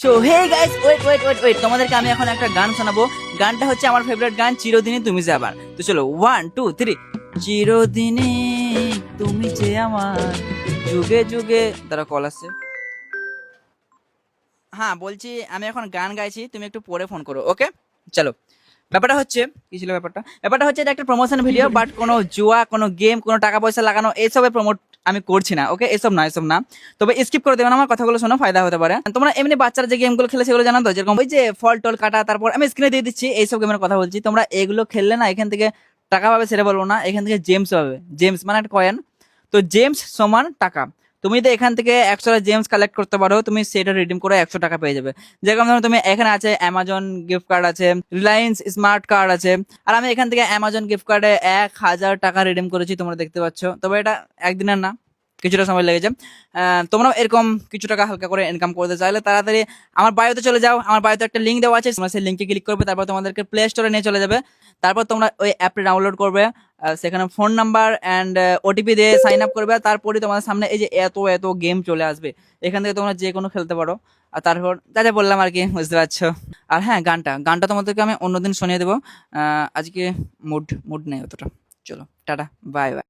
So hey guys, wait wait wait wait, তোমাদেরকে আমি এখন একটা গান শোনাবো। গানটা হচ্ছে আমার ফেভারিট গান, চিরদিনই তুমি যে আবার। তো চলো 1 2 3। চিরদিনই তুমি যে আমার, যুগে যুগে। তারা কল আসছে। হ্যাঁ বলছি, আমি এখন গান গাইছি, তুমি একটু পরে ফোন করো, ওকে? চলো। ব্যাপারটা হচ্ছে কি ছিল ব্যাপারটা হচ্ছে এটা একটা প্রমোশন ভিডিও, বাট কোনো জুয়া, কোনো গেম, কোনো টাকা পয়সা লাগানো এসবে প্রমোট আমি করছি না, ওকে? এসব না। তবে স্কিপ করে দেবেন, আমার কথাগুলো শোনো, ফায়দা হতে পারে। তোমরা এমনি বাচ্চারা যে গেমগুলো খেলে সেগুলো জানো তো, যেরকম ওই যে ফল টল কাটা, তারপর আমি স্ক্রিনে দিয়ে দিচ্ছি এইসব গেমের কথা বলছি। তোমরা এগুলো খেললে না, এখান থেকে টাকা পাবে সেটা বলবো না, এখান থেকে জেমস পাবে। জেমস মানে একটা কয়েন। তো জেমস সমান টাকা। তুমি যদি এখান থেকে 100টা জেমস কালেক্ট করতে পারো, তুমি সেটা রিডিম করে 100 টাকা পেয়ে যাবে। যেরকম ধরো তুমি এখানে আছে অ্যামাজন গিফট কার্ড আছে, রিলায়েন্স স্মার্ট কার্ড আছে। আর আমি এখান থেকে অ্যামাজন গিফট কার্ডে 1000 টাকা রিডিম করেছি, তোমরা দেখতে পাচ্ছ। তবে এটা একদিনের না, কিছুটা সময় লেগেছে। তোমরাও এরকম কিছু টাকা হালকা করে ইনকাম করতে চাইলে তাড়াতাড়ি আমার বায়োতে চলে যাও। আমার বায়োতে একটা লিঙ্ক দেওয়া আছে, তোমরা সেই লিঙ্কে ক্লিক করবে, তারপর তোমাদেরকে প্লে স্টোরে নিয়ে চলে যাবে। তারপর তোমরা ওই অ্যাপটি ডাউনলোড করবে, সেখানে ফোন নাম্বার অ্যান্ড ওটিপি দিয়ে সাইন আপ করবে। তারপরে তোমাদের সামনে এই যে এত এত গেম চলে আসবে, এখান থেকে তোমরা যে কোনো খেলতে পারো। আর তারপর যা যা বললাম আর কি, বুঝতে পারছো। আর হ্যাঁ, গানটা তোমাদেরকে আমি অন্যদিন শুনিয়ে দেবো। আজকে মুড নেই অতটা। চলো টাটা, বাই বাই।